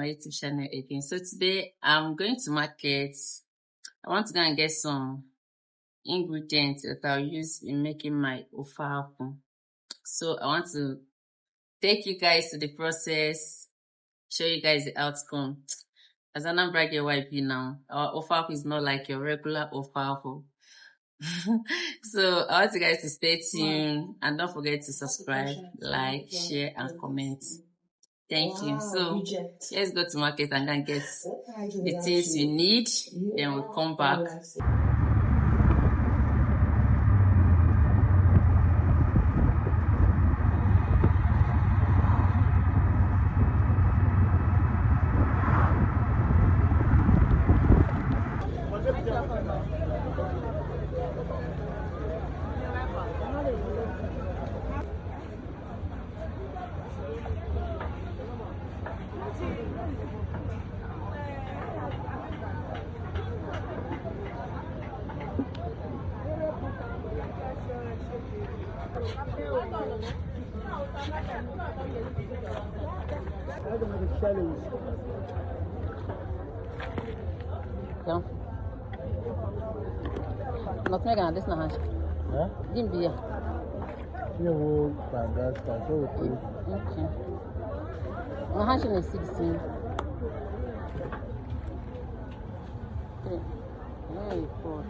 my YouTube channel again. So today I'm going to market. I want to go and get some ingredients that I'll use in making my ofe akwu. So I want to take you guys to the process, show you guys the outcome. As Anambra girl YP now, our ofe akwu is not like your regular ofe akwu. So I want you guys to stay tuned and don't forget to subscribe, like, share, and comment. Thank you. So let's go to market and then get the things you need. Then we'll come back. Então, não tem nada desse na rancha. É? Dimbia. Eu vou pagar as coisas aqui. Ok. Na rancha não é 16. Very good.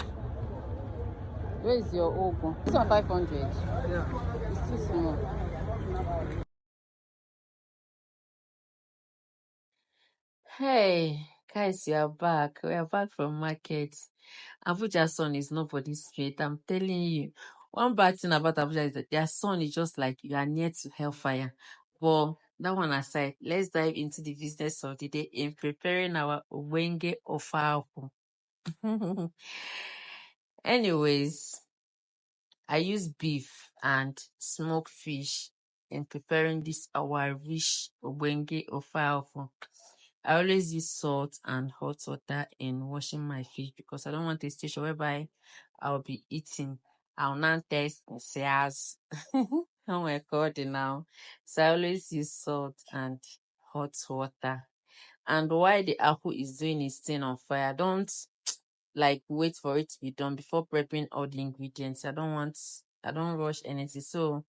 Where is your open? This one 500. Yeah. It's too small. Hey, guys, you are back. We are back from market. Abuja sun is not for this street. I'm telling you. One bad thing about Abuja is that their sun is just like you are near to hellfire. But that one aside, let's dive into the business of the day in preparing our wenge of akwu. Anyways, I use beef and smoked fish in preparing this our rich wenge of akwu. I always use salt and hot water in washing my fish because I don't want a situation whereby I'll be eating. I'll not taste and say as oh my god now. So I always use salt and hot water. And while the akwu is doing its thing on fire, don't like wait for it to be done before prepping all the ingredients. I don't rush anything. So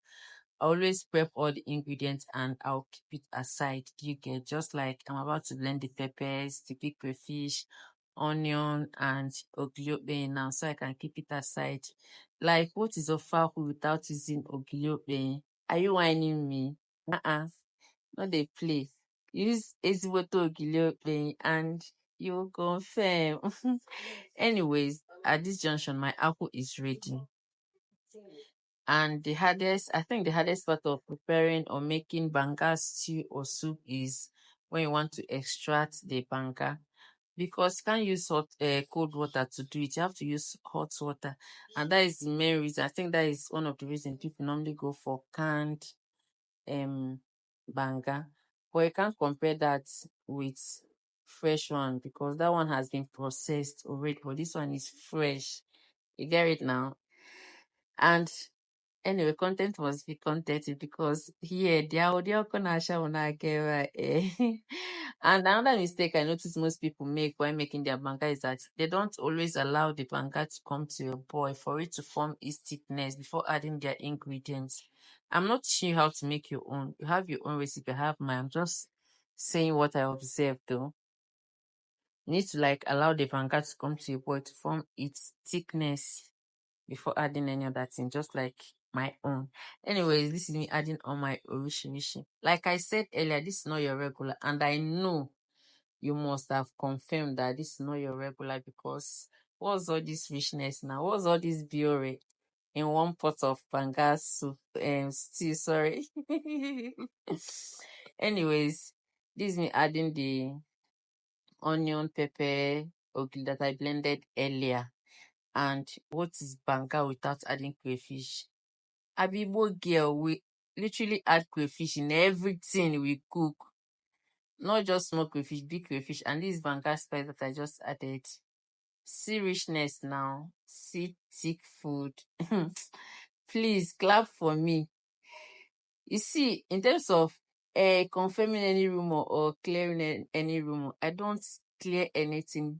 I always prep all the ingredients and I'll keep it aside. You get just like I'm about to blend the peppers, the big crayfish, onion, and ogiliope now, so I can keep it aside. Like, what is a akwu without using ogiliope? Are you whining me? Not they play. Use ezigbote ogiliope and you'll confirm. Anyways, at this junction, my akwu is ready. And I think the hardest part of preparing or making banga stew or soup is when you want to extract the banga. Because you can't use cold water to do it. You have to use hot water. And that is the main reason. I think that is one of the reasons people normally go for canned banga. But you can't compare that with fresh one because that one has been processed already. But this one is fresh. You get it now? And anyway, content must be content because here the audio and another mistake I notice most people make when making their banga is that they don't always allow the banga to come to your boil for it to form its thickness before adding their ingredients. I'm not teaching you how to make your own. You have your own recipe, I have mine. I'm just saying what I observed though. You need to like allow the banga to come to your boil to form its thickness before adding any other thing, just like my own. Anyways, this is me adding on my orishi. Like I said earlier, this is not your regular, and I know you must have confirmed that this is not your regular because what's all this richness now? What's all this biore in one pot of banga soup stew? Sorry. Anyways, this is me adding the onion, pepper, ogili that I blended earlier. And what is banga without adding crayfish? Abibo girl, we literally add crayfish in everything we cook. Not just small crayfish, big crayfish. And this banga spice that I just added. See richness now. See thick food. Please clap for me. You see, in terms of confirming any rumor or clearing any rumor. I don't clear anything.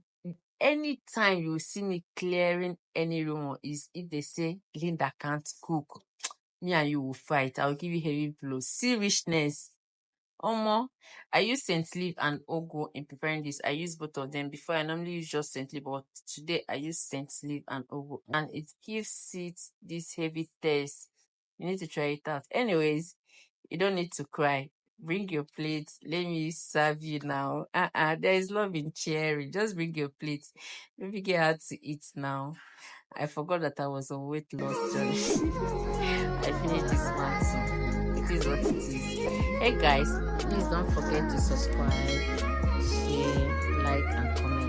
Anytime you see me clearing any rumor is if they say Linda can't cook. Me and you will fight. I'll give you heavy blows. See richness. Omo, I use scent leaf and ogo in preparing this. I use both of them. Before I normally use just scent leaf, but today I use scent leaf and ogo, and it gives it this heavy taste. You need to try it out. Anyways, you don't need to cry. Bring your plate. Let me serve you now. There is love in sharing. Just bring your plate. Maybe get out to eat now. I forgot that I was on weight loss journey. I finished this one, so it is what it is. Hey guys, please don't forget to subscribe, share, like, and comment.